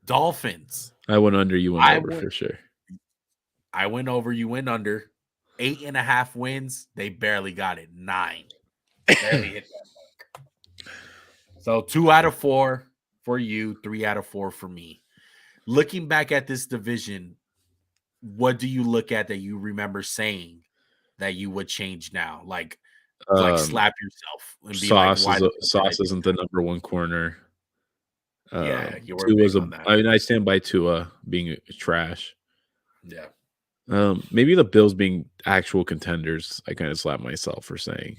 Dolphins. I went under. You went over for sure. I went over. You went under. 8.5 wins. They barely got it. 9. Barely hit that mark. So 2 out of 4 for you. 3 out of 4 for me. Looking back at this division, what do you look at that you remember saying that you would change now? Like slap yourself and be Sauce isn't the number 1 corner. Yeah, you were Tua on that. I mean, I stand by Tua being trash. Yeah. Maybe the Bills being actual contenders. I kind of slap myself for saying.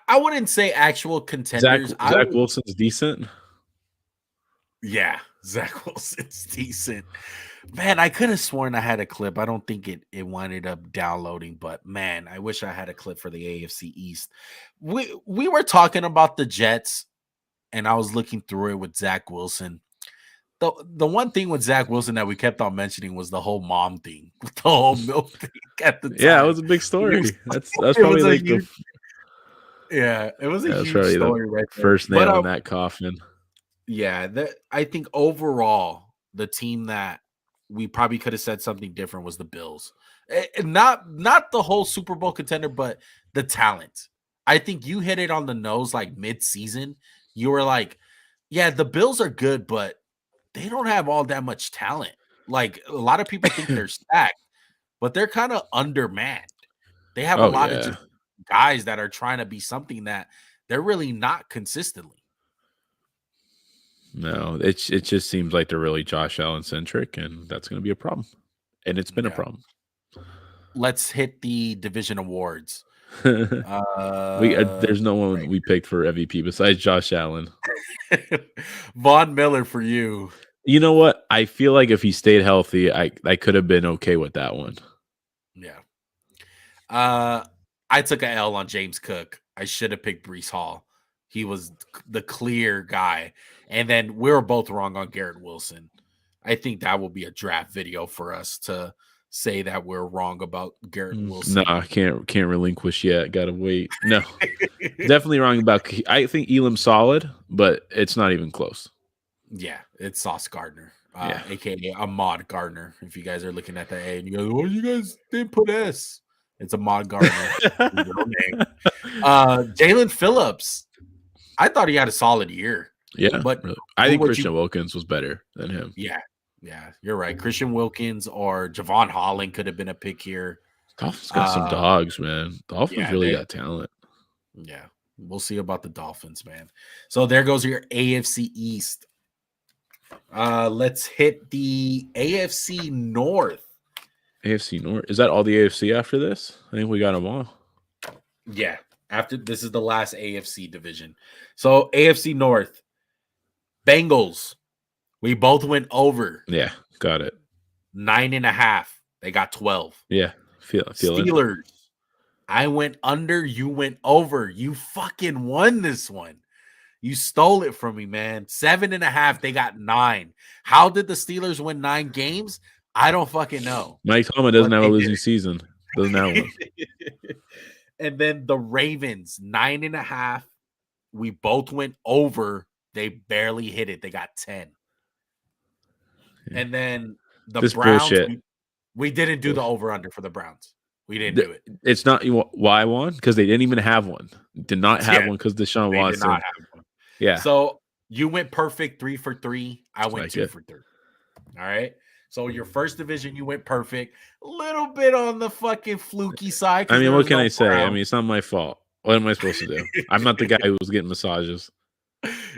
I wouldn't say actual contenders. Zach Wilson's decent. Yeah, Zach Wilson's decent. Man, I could have sworn I had a clip. I don't think it winded up downloading, but man, I wish I had a clip for the AFC East. We were talking about the Jets, and I was looking through it with Zach Wilson. The one thing with Zach Wilson that we kept on mentioning was the whole mom thing, the whole milk thing at the time. Yeah, it was a big story. That's probably like it was a huge story right there. First nail in that coffin. Yeah, I think overall the team that we probably could have said something different was the Bills. Not the whole Super Bowl contender, but the talent. I think you hit it on the nose like mid-season. You were like, yeah, the Bills are good, but they don't have all that much talent. Like a lot of people think they're stacked, but they're kind of undermanned. They have a Oh lot of yeah. just guys that are trying to be something that they're really not consistently. No, it just seems like they're really Josh Allen centric, and that's going to be a problem. And it's been a Yeah. problem. Let's hit the division awards. There's no one we picked for MVP besides Josh Allen. Von Miller for you. You know what? I feel like if he stayed healthy, I could have been okay with that one. Yeah. I took a L on James Cook. I should have picked Brees Hall. He was the clear guy. And then we were both wrong on Garrett Wilson. I think that will be a draft video for us to say that we're wrong about Garrett Wilson. No, I can't relinquish yet. Gotta wait. No, definitely wrong about. I think Elam's solid, but it's not even close. Yeah, it's Sauce Gardner, Yeah. aka Ahmad Gardner. If you guys are looking at the A and you go, "Oh, you guys didn't put S," it's Ahmad Gardner. His real name. Jalen Phillips. I thought he had a solid year. Yeah, but really. I think Christian Wilkins was better than him. Yeah, you're right. Christian Wilkins or Javon Holland could have been a pick here. Dolphins got some dogs, man. Dolphins really got talent. Yeah, we'll see about the Dolphins, man. So there goes your AFC East. Let's hit the AFC North. AFC North. Is that all the AFC after this? I think we got them all. Yeah, after this is the last AFC division. So AFC North. Bengals. We both went over. Yeah, got it. 9.5. They got 12. Yeah, feel Steelers. It. I went under. You went over. You fucking won this one. You stole it from me, man. 7.5. They got 9. How did the Steelers win 9 games? I don't fucking know. Mike Tomlin doesn't have a losing season. Doesn't have one. And then the Ravens, 9.5. We both went over. They barely hit it. They got 10. Yeah. And then the Browns, we didn't do the over-under for the Browns. We didn't do it. It's not why I won because they didn't even have one. Did not have one because Deshaun Watson. Did not have one. Yeah. So you went perfect 3 for 3. I went 2 for 3. All right. So your first division, you went perfect. A little bit on the fucking fluky side. I mean, what can I say? I mean, it's not my fault. What am I supposed to do? I'm not the guy who was getting massages.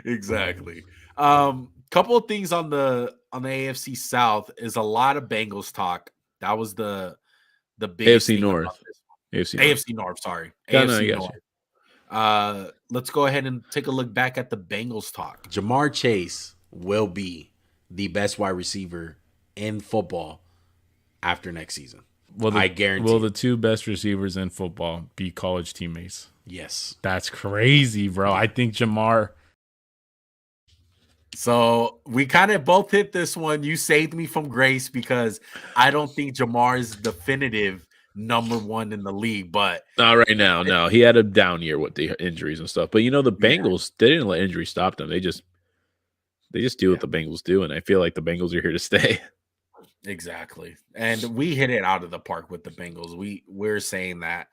Exactly. Couple of things on the AFC South is a lot of Bengals talk. That was the biggest AFC North. AFC North, sorry. AFC North. Let's go ahead and take a look back at the Bengals talk. Jamar Chase will be the best wide receiver in football after next season. I guarantee. Will the 2 best receivers in football be college teammates? Yes. That's crazy, bro. I think Jamar. So we kind of both hit this one. You saved me from grace because I don't think Jamar is definitive number 1 in the league. But not right now. No, he had a down year with the injuries and stuff. But the Bengals, they didn't let injuries stop them. They just do what the Bengals do, and I feel like the Bengals are here to stay. Exactly. And we hit it out of the park with the Bengals. We're saying that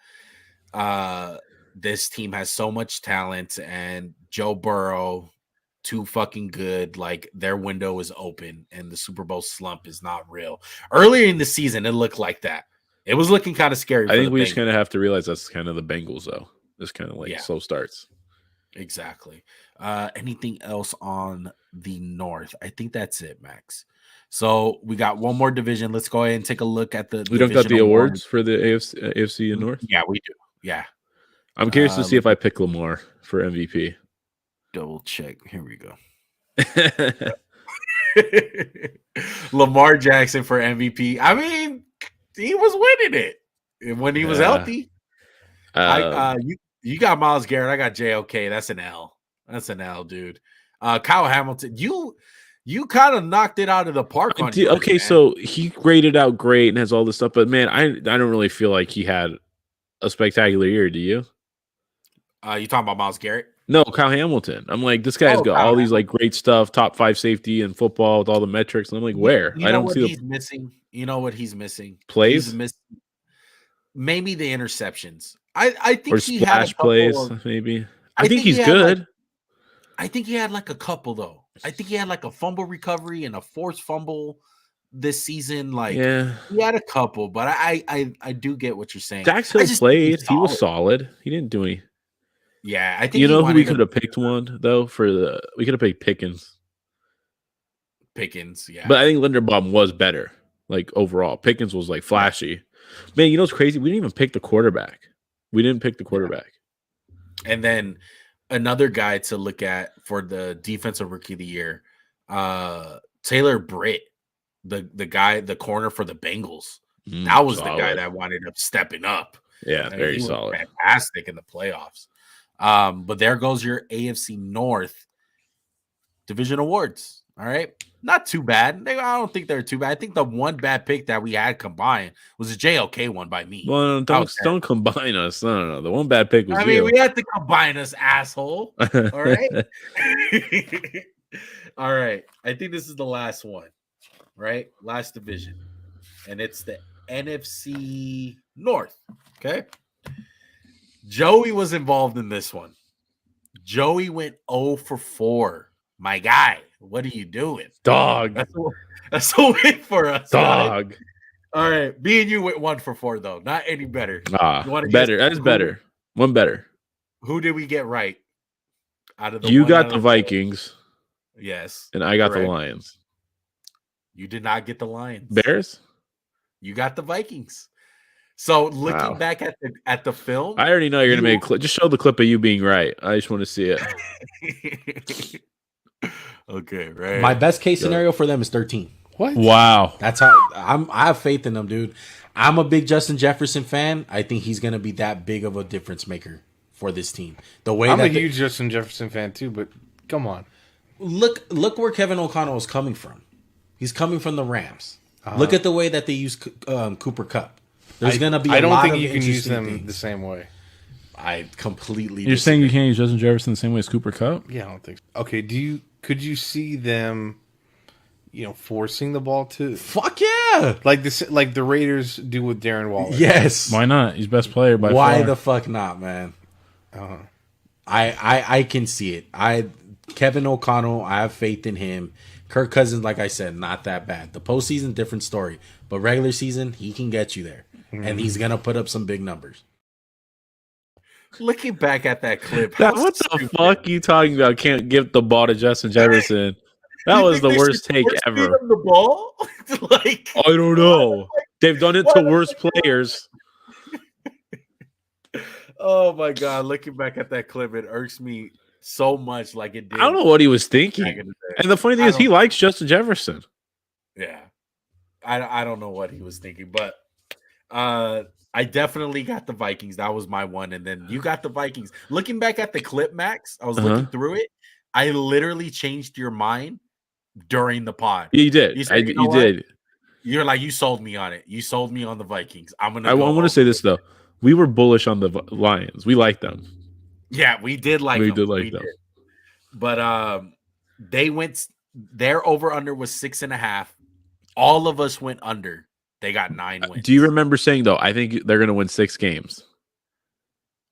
this team has so much talent, and Joe Burrow, too fucking good. Like, their window is open, and the Super Bowl slump is not real. Earlier in the season, it looked like that. It was looking kind of scary. I think we just kind of have to realize that's kind of the Bengals, though. It's kind of like slow starts. Exactly. Anything else on the North? I think that's it, Max. So we got one more division. Let's go ahead and take a look at the. We don't got the awards for the AFC and North. Yeah, we do. Yeah, I'm curious to see if I pick Lamar for MVP. Double check. Here we go. Lamar Jackson for MVP. I mean, he was winning it when he was healthy. You got Myles Garrett. I got JOK. That's an L. That's an L, dude. Kyle Hamilton. You kind of knocked it out of the park on yours, okay, man. So he graded out great and has all this stuff, but man, I don't really feel like he had a spectacular year. Do you? You talking about Myles Garrett? No, Kyle Hamilton. I'm like, this guy's got Kyle all these like great stuff, top 5 safety in football with all the metrics. And I'm like, where? You I know don't what see he's the missing? You know what he's missing? plays He's missing maybe the interceptions. I or think he had a splash couple plays, of. maybe. I I think think he he's had like good. I think he had like a couple though. I think he had like a fumble recovery and a forced fumble this season. Like Yeah. he had a couple, but I do get what you're saying. Dax I Hill just think he's played. He was solid. He didn't do any. Yeah, I think You he know who we wanted could have picked one though for the we could have picked Pickens. Pickens. Yeah, But I think Linderbaum was better, like overall. Pickens was like flashy. Man, you know what's crazy? We didn't even pick the quarterback. We didn't pick the quarterback. and then another guy to look at for the defensive rookie of the year, Taylor Britt, the guy, the corner for the Bengals. That was the guy Solid. that wanted up stepping up. Yeah, I mean, very he was solid. fantastic in the playoffs. But there goes your AFC North division awards. All right. Not too bad. I don't think they're too bad. I think the one bad pick that we had combined was a JOK one by me. Well, don't combine us. No. The one bad pick was I mean, you. we had to combine us, asshole. All right. All right. I think this is the last one, right? Last division. And it's the NFC North. Okay. Joey was involved in this one. Joey went 0 for 4. My guy, what are you doing? Dog. That's a win for us. Dog. Guys. All right. Me and you went 1 for 4, though. Not any better. Better. That is better. One better. Who did we get right? Out of the You got the Vikings. Yes. And I got the Lions. You did not get the Lions. Bears? You got the Vikings. So looking back at the film, I already know you're gonna make a clip. Just show the clip of you being right. I just want to see it. Okay, right. My best case scenario for them is 13. What? Wow. That's how I have faith in them, dude. I'm a big Justin Jefferson fan. I think he's gonna be that big of a difference maker for this team. The way I'm a huge Justin Jefferson fan too, but come on. Look where Kevin O'Connell is coming from. He's coming from the Rams. Look at the way that they use Cooper Kupp. There's going to be. I don't think you can use them the same way. I completely. You're saying you can't use Justin Jefferson the same way as Cooper Kupp? Yeah, I don't think so. Okay, could you see them, forcing the ball to? Fuck yeah! Like the Raiders do with Darren Waller. Yes. Why not? He's best player by far. Why the fuck not, man? I can see it. Kevin O'Connell, I have faith in him. Kirk Cousins, like I said, not that bad. The postseason, different story. But regular season, he can get you there. And he's going to put up some big numbers. Looking back at that clip. What the fuck are you talking about? Can't give the ball to Justin Jefferson. That was the worst take ever. The ball? Like, I don't know. They've done it to worse players. Oh, my God. Looking back at that clip, it irks me so much like it did. I don't know what he was thinking. And the funny thing is he likes Justin Jefferson. Yeah. I don't know what he was thinking, but I definitely got the Vikings. That was my one. And then you got the Vikings. Looking back at the clip, Max, I was looking through it. I literally changed your mind during the pod. You did. You said, you did. You're like, you sold me on it. You sold me on the Vikings. I want to say this, though. We were bullish on the Lions. We like them. Yeah, we did like them. We did like them. But they went, their over-under was 6.5. All of us went under. They got 9 wins. Do you remember saying, though, I think they're going to win 6 games?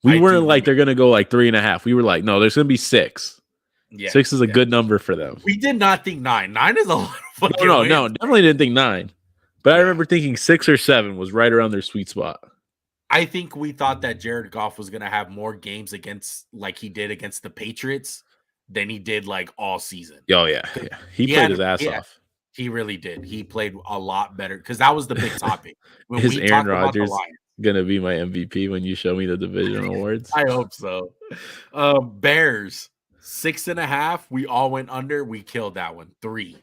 We weren't like they're going to go like 3.5. We were like, no, there's going to be 6. Yeah, 6 is a good number for them. We did not think 9. 9 is a lot of fucking No, wins. definitely didn't think 9. But I remember thinking 6 or 7 was right around their sweet spot. I think we thought that Jared Goff was going to have more games against, like he did against the Patriots, than he did like all season. Oh, yeah. He played his ass off. He really did. He played a lot better because that was the big topic. When Is Aaron Rodgers going to be my MVP when you show me the division awards? I hope so. Bears, 6.5. We all went under. We killed that one. 3.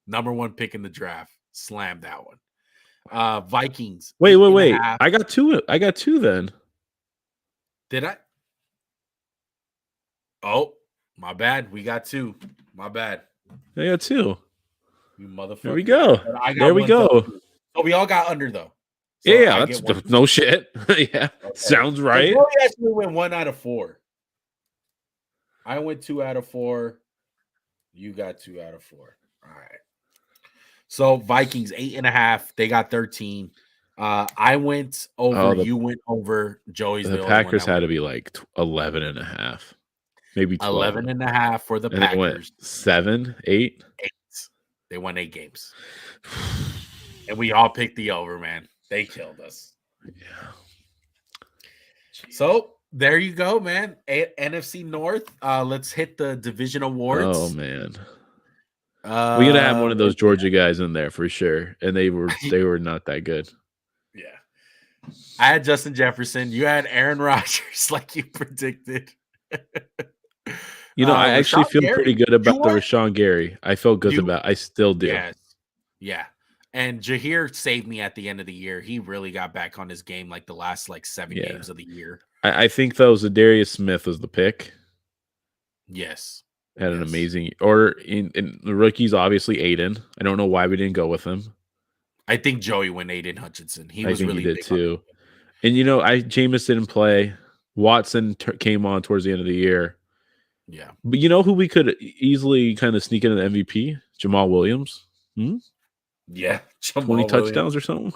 Number 1 pick in the draft. Slammed that one. Vikings. Wait. I got 2. I got 2 then. Did I? Oh, my bad. We got 2. My bad. I got 2. You motherfucker. There we go. There we go. So we all got under though. So yeah, that's no shit. Yeah, okay. Sounds right. We actually went 1 out of 4. I went 2 out of 4. You got 2 out of 4. All right. So Vikings 8.5. They got 13. I went over. Oh, You went over. Joey's the the only one Packers that had went to be like 11 and a half, maybe 12. 11.5 for the And they went Packers. 7, 8. 8. They won 8 games. And we all picked the over, man. They killed us. Yeah. So there you go, man. NFC North. Let's hit the division awards. Oh man. We're gonna have one of those Georgia guys in there for sure. And they were not that good. Yeah. I had Justin Jefferson. You had Aaron Rodgers, like you predicted. You know, I actually Rashawn feel Gary, pretty good about the Rashawn Gary. I felt good about. I still do. Yes. Yeah. And Jahir saved me at the end of the year. He really got back on his game like the last 7 games of the year. I think though Zadarius Smith was the pick. Yes. Had an amazing order in the rookies, obviously Aiden. I don't know why we didn't go with him. I think Joey went Aiden Hutchinson. He was really he did big too. And you know, Jameis didn't play. Watson came on towards the end of the year. Yeah. But you know who we could easily kind of sneak into the MVP? Jamal Williams. Yeah. 20 touchdowns or something.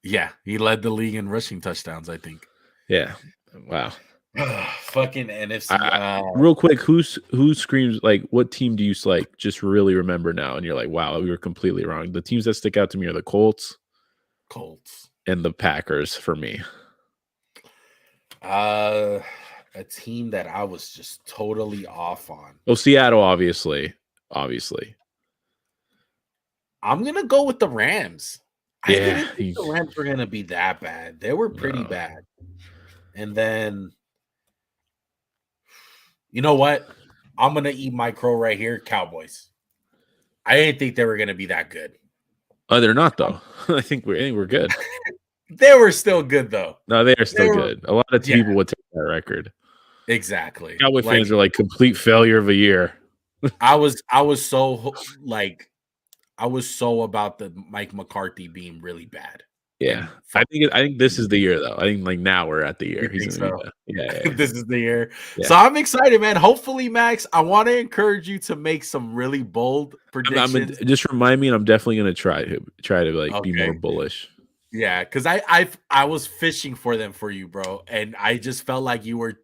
Yeah. He led the league in rushing touchdowns, I think. Yeah. Wow. Fucking NFC. Real quick, who screams, like, what team do you just really remember now? And you're like, wow, we were completely wrong. The teams that stick out to me are the Colts, and the Packers for me. A team that I was just totally off on. Oh, Seattle, obviously. I'm gonna go with the Rams. I Yeah, didn't think the Rams were gonna be that bad. They were pretty bad. And then, you know what? I'm gonna eat my crow right here. Cowboys. I didn't think they were gonna be that good. Oh, they're not though. I think we're good. They were still good though. No, they are still good. A lot of people would take that record. Exactly. Cowboy fans are like complete failure of a year. I was so about the Mike McCarthy being really bad. Yeah, I think this is the year though. I think now we're at the year. He's gonna be This is the year. Yeah. So I'm excited, man. Hopefully, Max, I want to encourage you to make some really bold predictions. Just remind me, and I'm definitely gonna try to be more bullish. Yeah, because I was fishing for them for you, bro, and I just felt like you were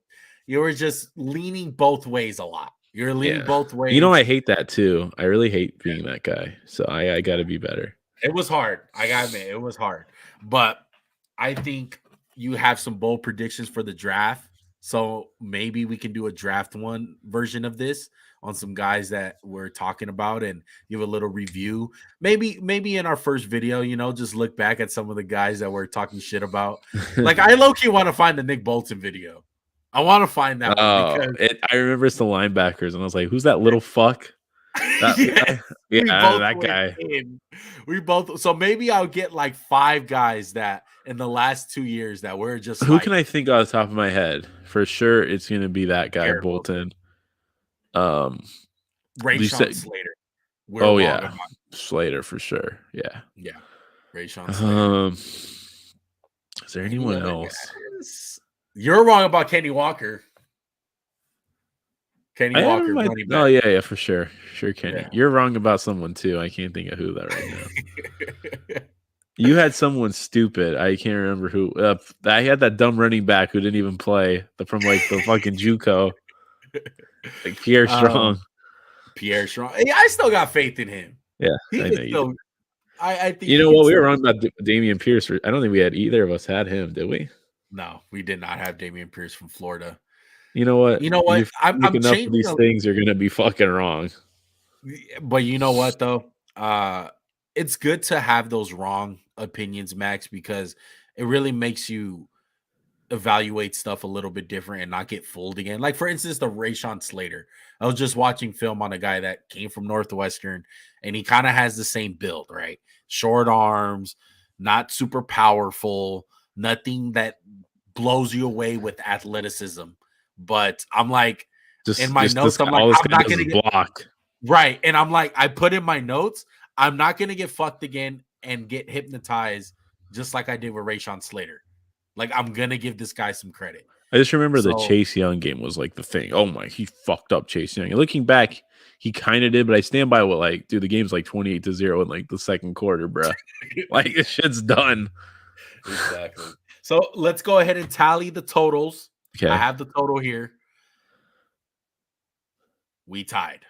just leaning both ways a lot. You're leaning both ways. You know, I hate that too. I really hate being that guy. So I got to be better. It was hard. I got to admit, it was hard. But I think you have some bold predictions for the draft. So maybe we can do a draft one version of this on some guys that we're talking about and give a little review. Maybe in our first video, just look back at some of the guys that we're talking shit about. Like I low-key want to find the Nick Bolton video. I want to find that one because I remember it's the linebackers, and I was like, "Who's that little fuck?" That guy. We both. So maybe I'll get like 5 guys that in the last 2 years that we're just. Who can I think off the top of my head? For sure, it's going to be that guy, Bolton. Rayshon Slater. Slater for sure. Yeah. Rayshon Slater. Is there anyone else? You're wrong about Kenny Walker. Running back. Oh yeah, for sure. Sure, Kenny. Yeah. You're wrong about someone too. I can't think of who that right now. You had someone stupid. I can't remember who. I had that dumb running back who didn't even play from the fucking JUCO. Like Pierre Strong. Pierre Strong. Hey, I still got faith in him. Yeah, I think you know what? We were wrong about Damian Pierce. I don't think we had either of us had him, did we? No, we did not have Damian Pierce from Florida. You know what? I'm changing these things. You're going to be fucking wrong. But you know what though? It's good to have those wrong opinions, Max, because it really makes you evaluate stuff a little bit different and not get fooled again. Like for instance, the Rayshon Slater. I was just watching film on a guy that came from Northwestern, and he kind of has the same build, right? Short arms, not super powerful, nothing that blows you away with athleticism. But I'm like, in my notes, I'm like, I'm not going to block. Right. And I'm like, I put in my notes, I'm not going to get fucked again and get hypnotized just like I did with Rayshon Slater. Like, I'm going to give this guy some credit. I just remember the So- Chase Young game was like the thing. Oh my, he fucked up Chase Young. And looking back, he kind of did, but I stand by what the game's like 28-0 in like the second quarter, bro. Like this shit's done. Exactly. So let's go ahead and tally the totals. Okay. I have the total here. We tied.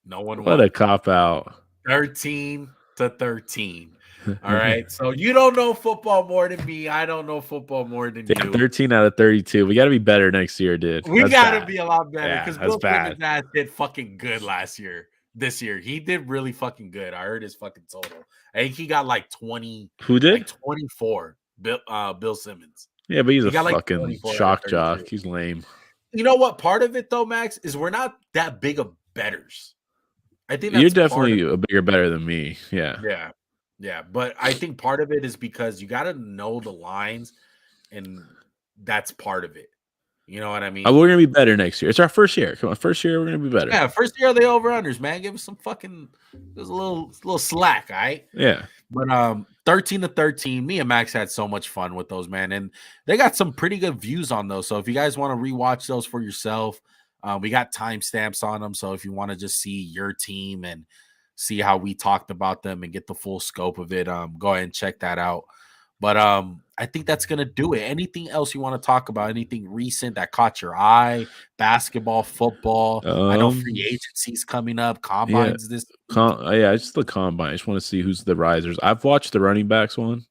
No one What won. a cop out. 13-13. All right. So you don't know football more than me. I don't know football more than Damn, you. 13 out of 32. We got to be better next year, dude. We That's got to bad. be a lot better Yeah, because that's Bill bad. Simmons' ass did fucking good last year. This year, he did really fucking good. I heard his fucking total. I think he got like 20. Who did? Like 24. Bill Simmons. Yeah, but he's He a got like fucking 24 out of shock 32. jock. He's lame. You know what? Part of it though, Max, is we're not that big of betters. I think You're that's definitely part a bigger better than me. Yeah. of it. Yeah. But I think part of it is because you got to know the lines, and that's part of it. You know what I mean? We're gonna be better next year. It's our first year. Come on, first year we're gonna be better. Yeah, first year of the over-unders, man. Give us some fucking there's a little slack, all right? Yeah. But 13-13, me and Max had so much fun with those, man. And they got some pretty good views on those. So if you guys want to rewatch those for yourself, we got timestamps on them. So if you want to just see your team and see how we talked about them and get the full scope of it, go ahead and check that out. But I think that's gonna do it. Anything else you want to talk about? Anything recent that caught your eye? Basketball, football. I know free agency's coming up. Combines this. Yeah, it's the combine. I just want to see who's the risers. I've watched the running backs one.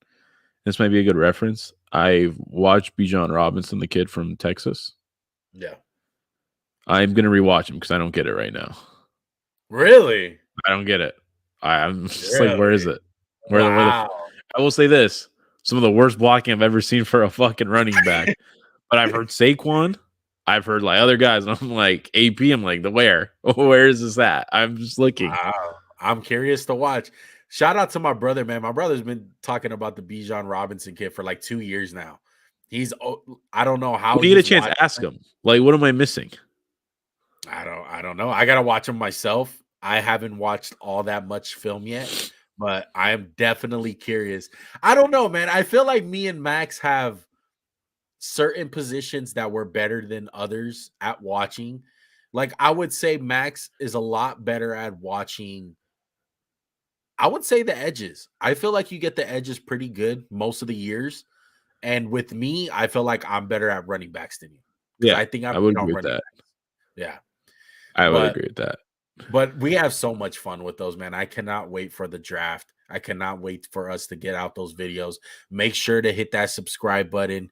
This might be a good reference. I've watched Bijan Robinson, the kid from Texas. Yeah. I'm gonna rewatch him because I don't get it right now. Really? I don't get it. I'm just like, where is it? Where Wow. I will say this: some of the worst blocking I've ever seen for a fucking running back. But I've heard Saquon. I've heard like other guys, and I'm like AP. I'm like, where is this at? I'm just looking. Wow. I'm curious to watch. Shout out to my brother, man. My brother's been talking about the Bijan Robinson kid for like 2 years now. I don't know how. When you get a chance, ask him. Like, what am I missing? I don't know. I gotta watch him myself. I haven't watched all that much film yet, but I am definitely curious. I don't know, man. I feel like me and Max have certain positions that we're better than others at watching. Like I would say Max is a lot better at watching. I would say the edges. I feel like you get the edges pretty good most of the years. And with me, I feel like I'm better at running backs than you. Yeah, I think I would agree with that. Backs. Yeah. I would agree with that. But we have so much fun with those, man. I cannot wait for the draft. I cannot wait for us to get out those videos. Make sure to hit that subscribe button.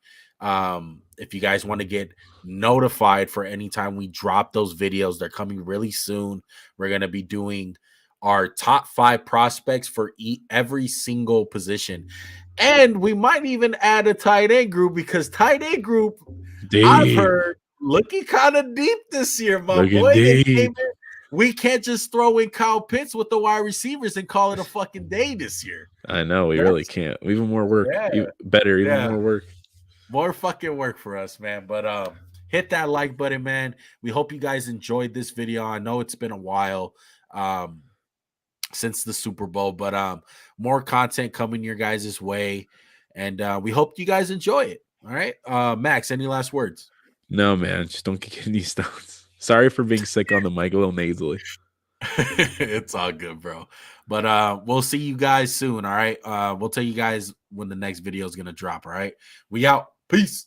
If you guys want to get notified for any time we drop those videos, they're coming really soon. We're going to be doing our top 5 prospects for every single position. And we might even add a tight end group because tight end group, I've heard, looking kind of deep this year, my boy. We can't just throw in Kyle Pitts with the wide receivers and call it a fucking day this year. I know we really can't. Even more work, even more work. More fucking work for us, man. But hit that like button, man. We hope you guys enjoyed this video. I know it's been a while since the Super Bowl, but more content coming your guys' way, and we hope you guys enjoy it. All right, Max, any last words? No, man, just don't get kidney stones. Sorry for being sick on the mic, a little nasally. It's all good, bro. But we'll see you guys soon. All right, we'll tell you guys when the next video is gonna drop. All right, we out. Peace.